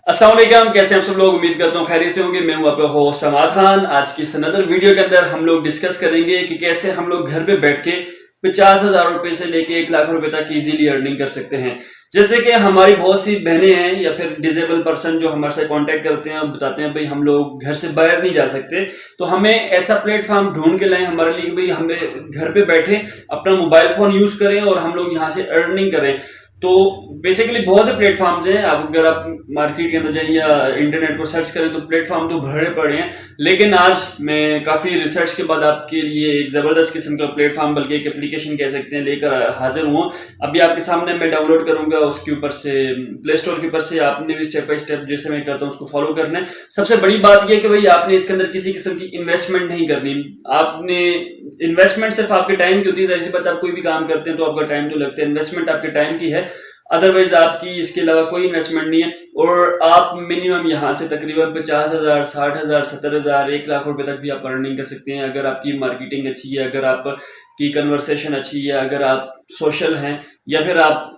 अस्सलाम वालेकुम, कैसे हैं आप सब लोग। उम्मीद करता हूँ खैरियत से होंगे। मैं हूँ आपका होस्ट अमाद खान। आज की इस अनदर वीडियो के अंदर हम लोग डिस्कस करेंगे कि कैसे हम लोग घर पे बैठ के 50,000 रुपए से लेके 1 लाख रुपए तक इजीली अर्निंग कर सकते हैं। जैसे कि हमारी बहुत सी बहनें हैं या फिर डिसेबल पर्सन जो हमारे से कांटेक्ट करते हैं और बताते हैं भाई हम लोग घर से बाहर नहीं जा सकते, तो हमें ऐसा प्लेटफॉर्म ढूंढ के लाएं हमारे लिए भाई हमें घर पे बैठे अपना मोबाइल फोन यूज करें और हम लोग यहाँ से अर्निंग करें। तो बेसिकली बहुत से प्लेटफॉर्म्स हैं। आप अगर आप मार्केट के अंदर जाएं या इंटरनेट पर सर्च करें तो प्लेटफॉर्म तो भरे पड़े हैं, लेकिन आज मैं काफ़ी रिसर्च के बाद आपके लिए एक ज़बरदस्त किस्म का प्लेटफॉर्म, बल्कि एक एप्लीकेशन कह सकते हैं, लेकर हाजिर हूँ। अभी आपके सामने मैं डाउनलोड करूँगा उसके ऊपर से, प्ले स्टोर के ऊपर से। आपने भी स्टेप बाय स्टेप जैसे मैं करता हूँ उसको फॉलो करना है। सबसे बड़ी बात यह कि भाई आपने इसके अंदर किसी किस्म की इन्वेस्टमेंट नहीं करनी। आपने इन्वेस्टमेंट सिर्फ आपके टाइम की होती है। जाहिर सी बात, आप कोई भी काम करते हैं तो आपका टाइम तो लगता है, इन्वेस्टमेंट आपके टाइम की है, अदरवाइज आपकी इसके अलावा कोई इन्वेस्टमेंट नहीं है। और आप मिनिमम यहाँ से तकरीबन 50,000, 60,000, 70,000, 1 लाख रुपए तक भी आप अर्निंग कर सकते हैं अगर आपकी मार्केटिंग अच्छी है, अगर आपकी कन्वर्सेशन अच्छी है, अगर आप सोशल हैं, या फिर आप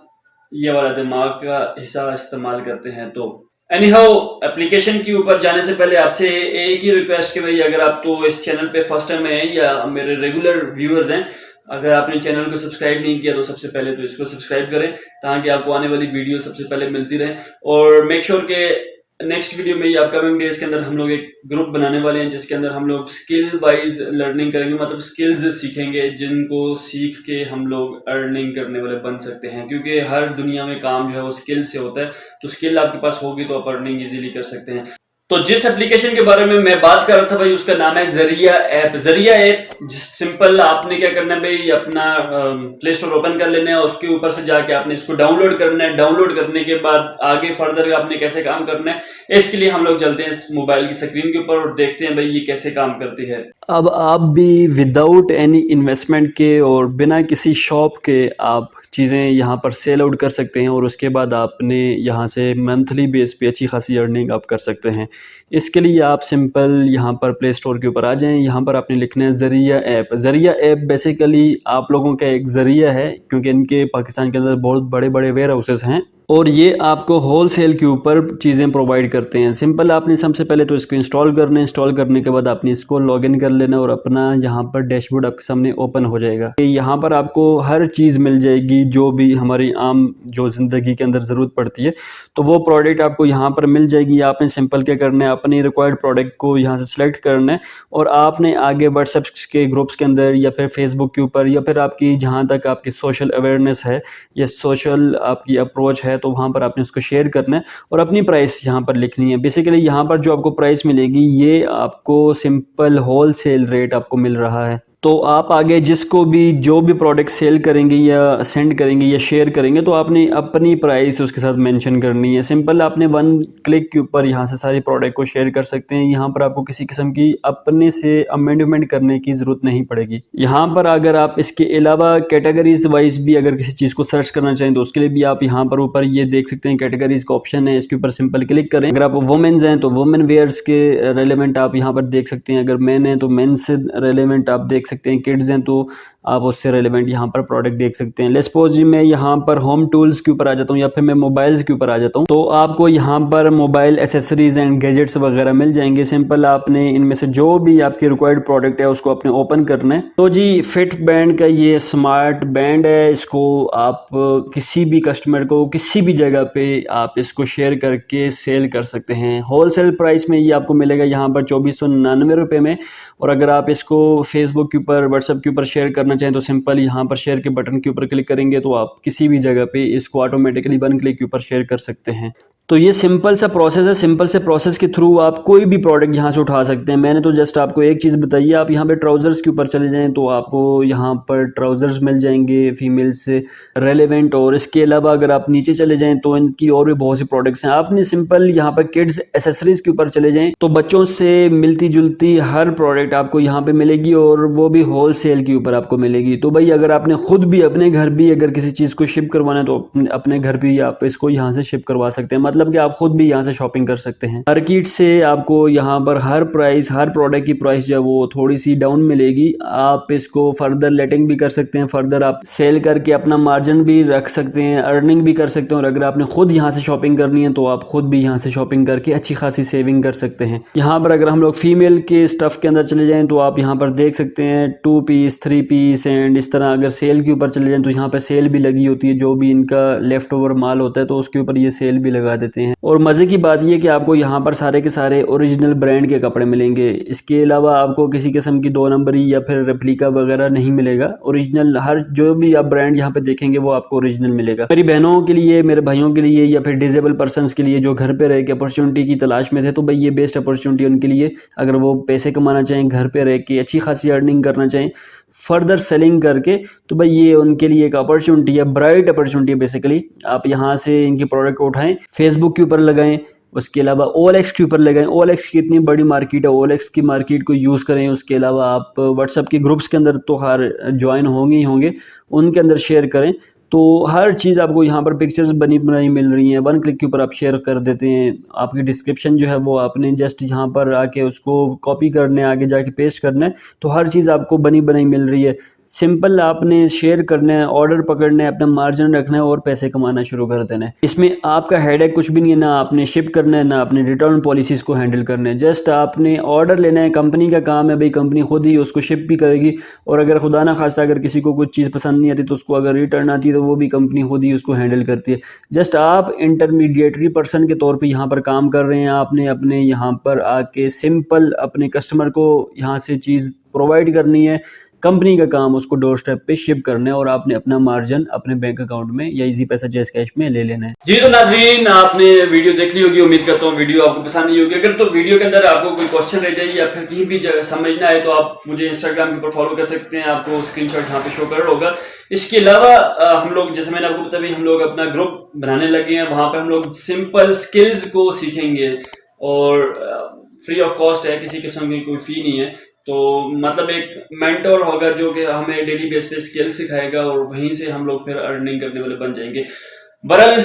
ये वाला दिमाग का हिस्सा इस्तेमाल करते हैं। तो एनी हाउ, एप्लीकेशन के ऊपर जाने से पहले आपसे एक ही रिक्वेस्ट कि भाई अगर आप तो इस चैनल पे फर्स्ट टाइम हैं या मेरे रेगुलर व्यूअर्स हैं, अगर आपने चैनल को सब्सक्राइब नहीं किया तो सबसे पहले तो इसको सब्सक्राइब करें ताकि आपको आने वाली वीडियो सबसे पहले मिलती रहे। और मेक श्योर के नेक्स्ट वीडियो में या अपकमिंग डेज के अंदर हम लोग एक ग्रुप बनाने वाले हैं जिसके अंदर हम लोग स्किल वाइज लर्निंग करेंगे, मतलब स्किल्स सीखेंगे जिनको सीख के हम लोग अर्निंग करने वाले बन सकते हैं। क्योंकि हर दुनिया में काम जो है वो स्किल से होता है, तो स्किल आपके पास होगी तो आप अर्निंग इजीली कर सकते हैं। तो जिस एप्लीकेशन के बारे में मैं बात कर रहा था भाई, उसका नाम है जरिया ऐप। जरिया ऐप सिंपल, आपने क्या करना है भाई, अपना प्ले स्टोर ओपन कर लेना है, उसके ऊपर से जाके आपने इसको डाउनलोड करना है। डाउनलोड करने के बाद आगे फर्दर आपने कैसे काम करना है, इसके लिए हम लोग चलते हैं इस मोबाइल की स्क्रीन के ऊपर और देखते हैं भाई ये कैसे काम करती है। अब आप भी विदाउट एनी इन्वेस्टमेंट के और बिना किसी शॉप के आप चीज़ें यहाँ पर सेल आउट कर सकते हैं और उसके बाद आपने यहाँ से मंथली बेस पे अच्छी खासी अर्निंग आप कर सकते हैं। इसके लिए आप सिंपल यहाँ पर प्ले स्टोर के ऊपर आ जाएं। यहाँ पर आपने लिखना है ज़रिया ऐप। ज़रिया ऐप बेसिकली आप लोगों का एक ज़रिया है, क्योंकि इनके पाकिस्तान के अंदर बहुत बड़े बड़े वेयर हाउसेस हैं और ये आपको होल सेल के ऊपर चीज़ें प्रोवाइड करते हैं। सिंपल आपने सबसे पहले तो इसको इंस्टॉल करना है। इंस्टॉल करने के बाद आपने इसको लॉगिन कर लेना और अपना यहाँ पर डैशबोर्ड आपके सामने ओपन हो जाएगा। यहाँ पर आपको हर चीज़ मिल जाएगी जो भी हमारी आम जो ज़िंदगी के अंदर ज़रूरत पड़ती है, तो वो प्रोडक्ट आपको यहाँ पर मिल जाएगी। आपने सिंपल क्या करना है, अपने रिक्वायर्ड प्रोडक्ट को यहाँ से सिलेक्ट करना है और आपने आगे व्हाट्सएप के ग्रुप्स के अंदर या फिर फेसबुक के ऊपर या फिर आपकी जहाँ तक आपकी सोशल अवेयरनेस है या सोशल आपकी अप्रोच है, तो वहाँ पर आपने उसको शेयर करना है और अपनी प्राइस यहाँ पर लिखनी है। बेसिकली यहाँ पर जो आपको प्राइस मिलेगी ये आपको सिंपल होल सेल रेट आपको मिल रहा है। तो आप आगे जिसको भी जो भी प्रोडक्ट सेल करेंगे या सेंड करेंगे या शेयर करेंगे तो आपने अपनी प्राइस उसके साथ मेंशन करनी है। सिंपल आपने 1 क्लिक के ऊपर यहाँ से सारी प्रोडक्ट को शेयर कर सकते हैं। यहाँ पर आपको किसी किस्म की अपने से अमेंडमेंट करने की ज़रूरत नहीं पड़ेगी। यहाँ पर अगर आप इसके अलावा कैटेगरीज वाइज भी अगर किसी चीज़ को सर्च करना चाहें तो उसके लिए भी आप यहाँ पर ऊपर ये देख सकते हैं, कैटेगरीज का ऑप्शन है, इसके ऊपर सिंपल क्लिक करें। अगर आप वुमेन्स हैं तो वुमेन वेयर्स के रेलेवेंट आप यहाँ पर देख सकते हैं, अगर मेन है तो मेन से रेलेवेंट आप देख सकते हैं, किड्स हैं तो आप उससे रेलेवेंट यहाँ पर प्रोडक्ट देख सकते हैं। लेट्स सपोज मैं यहाँ पर होम टूल्स के ऊपर आ जाता हूँ या फिर मैं मोबाइल्स के ऊपर आ जाता हूँ, तो आपको यहाँ पर मोबाइल एसेसरीज एंड गैजेट्स वगैरह मिल जाएंगे। सिंपल आपने इनमें से जो भी आपकी रिक्वायर्ड प्रोडक्ट है उसको आपने ओपन करना है। तो जी फिट बैंड का ये स्मार्ट बैंड है, इसको आप किसी भी कस्टमर को किसी भी जगह पे आप इसको शेयर करके सेल कर सकते हैं। होलसेल प्राइस में ये आपको मिलेगा यहाँ पर 2499 रुपये में। और अगर आप इसको फेसबुक के ऊपर व्हाट्सएप के ऊपर शेयर करना चाहें तो सिंपल यहाँ पर शेयर के बटन के ऊपर क्लिक करेंगे तो आप किसी भी जगह पे इसको ऑटोमेटिकली 1 क्लिक के ऊपर शेयर कर सकते हैं। तो ये सिंपल सा प्रोसेस है। सिंपल से प्रोसेस के थ्रू आप कोई भी प्रोडक्ट यहाँ से उठा सकते हैं। मैंने तो जस्ट आपको एक चीज़ बताई है। आप यहाँ पे ट्राउज़र्स के ऊपर चले जाएं तो आपको यहाँ पर ट्राउज़र्स मिल जाएंगे फीमेल्स से रेलेवेंट। और इसके अलावा अगर आप नीचे चले जाएं तो इनकी और भी बहुत सी प्रोडक्ट्स हैं। आपने सिंपल यहाँ पर किड्स एसेसरीज के ऊपर चले जाएं तो बच्चों से मिलती जुलती हर प्रोडक्ट आपको यहाँ पे मिलेगी और वो भी होल सेल के ऊपर आपको मिलेगी। तो भाई अगर आपने खुद भी अपने घर भी अगर किसी चीज़ को शिप करवाना है तो अपने घर भी आप इसको यहाँ से शिप करवा सकते हैं। मतलब कि आप खुद भी यहाँ से शॉपिंग कर सकते हैं। मार्केट से आपको यहाँ पर हर प्रोडक्ट की प्राइस जो है वो थोड़ी सी डाउन मिलेगी। आप इसको फर्दर लेटिंग भी कर सकते हैं, फर्दर आप सेल करके अपना मार्जिन भी रख सकते हैं, अर्निंग भी कर सकते हैं। और अगर आपने खुद यहाँ से शॉपिंग करनी है तो आप खुद भी यहाँ से शॉपिंग करके अच्छी खासी सेविंग कर सकते हैं। यहाँ पर अगर हम लोग फीमेल के स्टफ़ के अंदर चले जाएँ तो आप यहाँ पर देख सकते हैं 2 पीस 3 पीस एंड इस तरह अगर सेल के ऊपर चले जाएँ तो यहाँ पर सेल भी लगी होती है। जो भी इनका लेफ्ट ओवर माल होता है तो उसके ऊपर ये सेल भी लगा देते हैं। और मज़े की बात ये कि आपको यहाँ पर सारे के सारे ओरिजिनल ब्रांड के कपड़े मिलेंगे। इसके अलावा आपको किसी किस्म की 2 नंबरी या फिर रेप्लिका वगैरह नहीं मिलेगा। ओरिजिनल हर जो भी आप ब्रांड यहाँ पे देखेंगे वो आपको ओरिजिनल मिलेगा। मेरी बहनों के लिए, मेरे भाइयों के लिए या फिर डिसेबल पर्सनस के लिए जो घर पे रह के अपॉर्चुनिटी की तलाश में थे तो भाई ये बेस्ट अपॉर्चुनिटी उनके लिए। अगर वो पैसे कमाना चाहें, घर पे रह के अच्छी खासी अर्निंग करना चाहें फर्दर सेलिंग करके, तो भाई ये उनके लिए एक अपॉर्चुनिटी है, ब्राइट अपॉर्चुनिटी है बेसिकली। आप यहाँ से इनके प्रोडक्ट को उठाएं, फेसबुक के ऊपर लगाएं, उसके अलावा OLX के ऊपर लगाएं। OLX की इतनी बड़ी मार्केट है, OLX की मार्केट को यूज़ करें। उसके अलावा आप व्हाट्सएप के ग्रुप्स के अंदर तो हर ज्वाइन होंगे ही होंगे, उनके अंदर शेयर करें। तो हर चीज़ आपको यहाँ पर पिक्चर्स बनी बनाई मिल रही हैं। 1 क्लिक के ऊपर आप शेयर कर देते हैं। आपकी डिस्क्रिप्शन जो है वो आपने जस्ट यहाँ पर आके उसको कॉपी करना है, आगे जाके पेस्ट करना है, तो हर चीज़ आपको बनी बनाई मिल रही है। सिंपल आपने शेयर करना है, ऑर्डर पकड़ना है, अपना मार्जिन रखना है और पैसे कमाना शुरू कर देना है। इसमें आपका हेडेक कुछ भी नहीं है, ना आपने शिप करना है, ना आपने रिटर्न पॉलिसीज़ को हैंडल करना है। जस्ट आपने ऑर्डर लेना है, कंपनी का काम है भाई, कंपनी खुद ही उसको शिप भी करेगी। और अगर खुदा ना खास्ता अगर किसी को कुछ चीज़ पसंद नहीं आती तो उसको अगर रिटर्न आती है तो वो भी कंपनी खुद ही उसको हैंडल करती है। जस्ट आप इंटरमीडिएटरी पर्सन के तौर पे यहाँ पर काम कर रहे हैं। आपने अपने यहाँ पर आके सिंपल अपने कस्टमर को यहाँ से चीज़ प्रोवाइड करनी है। कंपनी का काम उसको डोर स्टेप पे शिप करना है और आपने अपना मार्जिन अपने बैंक अकाउंट में या इजी पैसा जैस कैश में ले लेना है। जी तो नाज़रीन, आपने वीडियो देख ली होगी, उम्मीद करता हूँ वीडियो आपको पसंद नहीं होगी। अगर तो वीडियो के अंदर आपको कोई क्वेश्चन रह जाए या फिर कहीं भी समझ ना आए तो आप मुझे इंस्टाग्राम के ऊपर फॉलो कर सकते हैं, आपको स्क्रीनशॉट यहाँ पे शो कर रहा होगा। इसके अलावा हम लोग, जैसे मैंने आपको बताया, हम लोग अपना ग्रुप बनाने लगे हैं। वहाँ पर हम लोग सिंपल स्किल्स को सीखेंगे और फ्री ऑफ कॉस्ट है, किसी किस्म की कोई फ़ी नहीं है। तो मतलब एक मेंटर होगा जो कि हमें डेली बेस पे स्किल सिखाएगा और वहीं से हम लोग फिर अर्निंग करने वाले बन जाएंगे। बहरहाल,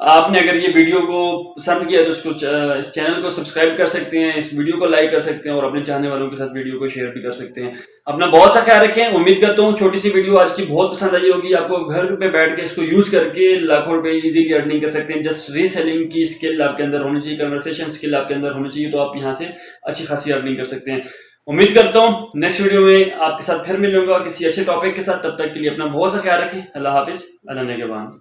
आपने अगर ये वीडियो को पसंद किया तो इसको इस चैनल को सब्सक्राइब कर सकते हैं, इस वीडियो को लाइक कर सकते हैं और अपने चाहने वालों के साथ वीडियो को शेयर भी कर सकते हैं। अपना बहुत सा ख्याल रखें। उम्मीद करता हूँ छोटी सी वीडियो आज की बहुत पसंद आई होगी। आपको घर पे बैठ के इसको यूज करके लाखों रुपए इजीली अर्निंग कर सकते हैं। जस्ट रीसेलिंग की स्किल आपके अंदर होनी चाहिए, कन्वर्सेशन स्किल आपके अंदर होनी चाहिए, तो आप यहाँ से अच्छी खासी अर्निंग कर सकते हैं। उम्मीद करता हूँ नेक्स्ट वीडियो में आपके साथ फिर मिलूंगा किसी अच्छे टॉपिक के साथ। तब तक के लिए अपना बहुत सा ख्याल रखें। अल्लाह हाफिज, अल्लाह निगहबान।